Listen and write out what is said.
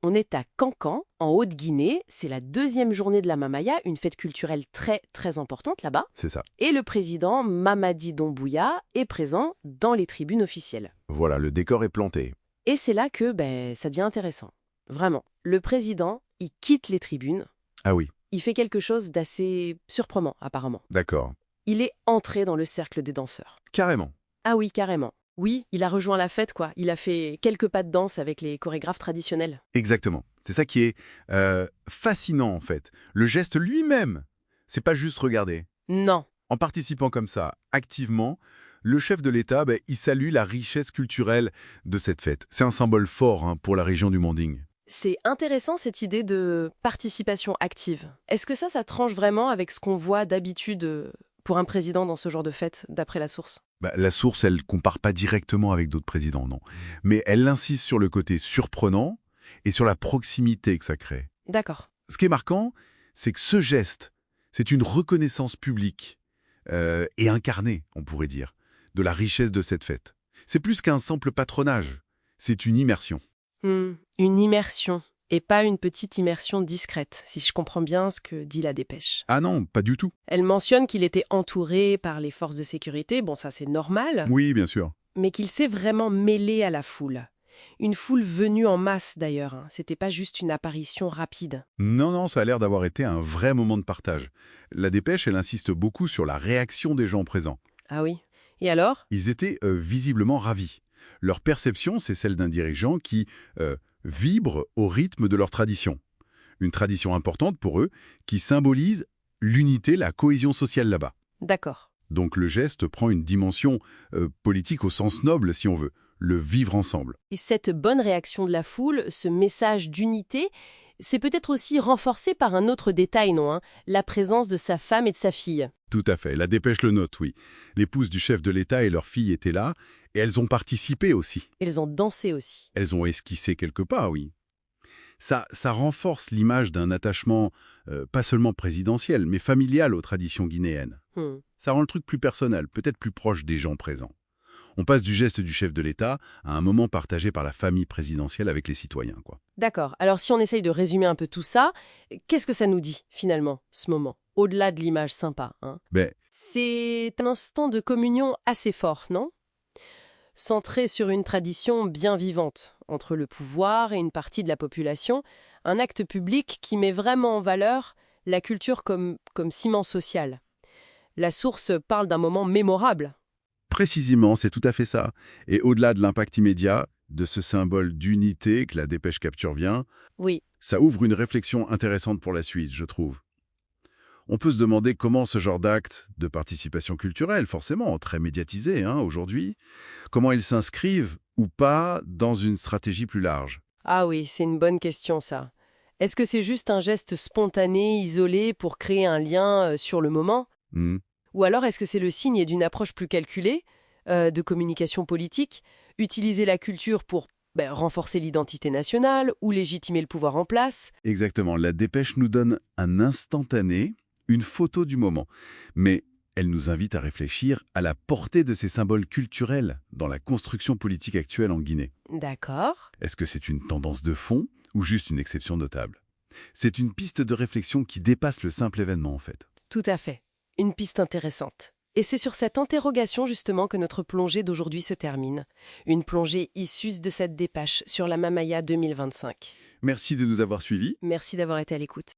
On est à Kankan, en Haute-Guinée. C'est la deuxième journée de la Mamaya, une fête culturelle très, très importante là-bas. C'est ça. Et le président Mamadi Doumbouya est présent dans les tribunes officielles. Voilà, le décor est planté. Et c'est là que ça devient intéressant. Vraiment. Le président, il quitte les tribunes. Ah oui, Il fait quelque chose d'assez surprenant, apparemment. d'accord. Il est entré dans le cercle des danseurs. Carrément. Ah oui, carrément. Oui, il a rejoint la fête, quoi. Il a fait quelques pas de danse avec les chorégraphes traditionnels. Exactement. C'est ça qui est fascinant, en fait. Le geste lui-même, c'est pas juste regarder. Non. En participant comme ça, activement, le chef de l'État, il salue la richesse culturelle de cette fête. C'est un symbole fort pour la région du Manding. C'est intéressant cette idée de participation active. Est-ce que ça tranche vraiment avec ce qu'on voit d'habitude pour un président dans ce genre de fête, d'après la source? La source, elle compare pas directement avec d'autres présidents, non. Mais elle insiste sur le côté surprenant et sur la proximité que ça crée. D'accord. Ce qui est marquant, c'est que ce geste, c'est une reconnaissance publique et incarnée, on pourrait dire, de la richesse de cette fête. C'est plus qu'un simple patronage, c'est une immersion. Une immersion, et pas une petite immersion discrète, si je comprends bien ce que dit la dépêche. Ah non, pas du tout. Elle mentionne qu'il était entouré par les forces de sécurité, bon ça c'est normal, Oui, bien sûr. mais qu'il s'est vraiment mêlé à la foule. Une foule venue en masse d'ailleurs, hein. C'était pas juste une apparition rapide. Non, ça a l'air d'avoir été un vrai moment de partage. La dépêche, elle insiste beaucoup sur la réaction des gens présents. Ah oui. Et alors? Ils étaient visiblement ravis. Leur perception, c'est celle d'un dirigeant qui vibre au rythme de leur tradition. Une tradition importante pour eux, qui symbolise l'unité, la cohésion sociale là-bas. D'accord. Donc le geste prend une dimension politique au sens noble, si on veut, le vivre ensemble. Et cette bonne réaction de la foule, ce message d'unité, c'est peut-être aussi renforcé par un autre détail, non, hein? La présence de sa femme et de sa fille. Tout à fait, la dépêche le note, oui. L'épouse du chef de l'État et leur fille étaient là, et elles ont participé aussi. Elles ont dansé aussi. Elles ont esquissé quelques pas, oui. Ça renforce l'image d'un attachement pas seulement présidentiel, mais familial aux traditions guinéennes. Ça rend le truc plus personnel, peut-être plus proche des gens présents. On passe du geste du chef de l'État à un moment partagé par la famille présidentielle avec les citoyens, quoi. D'accord. Alors si on essaye de résumer un peu tout ça, qu'est-ce que ça nous dit finalement, ce moment? Au-delà de l'image sympa, hein? Ben, C'est un instant de communion assez fort, non? Centré sur une tradition bien vivante, entre le pouvoir et une partie de la population, un acte public qui met vraiment en valeur la culture comme ciment social. La source parle d'un moment mémorable. précisément, c'est tout à fait ça. Et au-delà de l'impact immédiat, de ce symbole d'unité que la dépêche capture bien, Oui, ça ouvre une réflexion intéressante pour la suite, je trouve. On peut se demander comment ce genre d'actes de participation culturelle, forcément très médiatisés aujourd'hui, comment ils s'inscrivent ou pas dans une stratégie plus large. ah oui, c'est une bonne question ça. Est-ce que c'est juste un geste spontané, isolé, pour créer un lien sur le moment? Hmm. Ou alors est-ce que c'est le signe d'une approche plus calculée, de communication politique, utiliser la culture pour renforcer l'identité nationale ou légitimer le pouvoir en place? Exactement, la dépêche nous donne un instantané, une photo du moment. Mais elle nous invite à réfléchir à la portée de ces symboles culturels dans la construction politique actuelle en Guinée. D'accord. Est-ce que c'est une tendance de fond ou juste une exception notable? C'est une piste de réflexion qui dépasse le simple événement en fait. Tout à fait. Une piste intéressante. Et c'est sur cette interrogation justement que notre plongée d'aujourd'hui se termine. Une plongée issue de cette dépêche sur la Mamaya 2025. Merci de nous avoir suivis. Merci d'avoir été à l'écoute.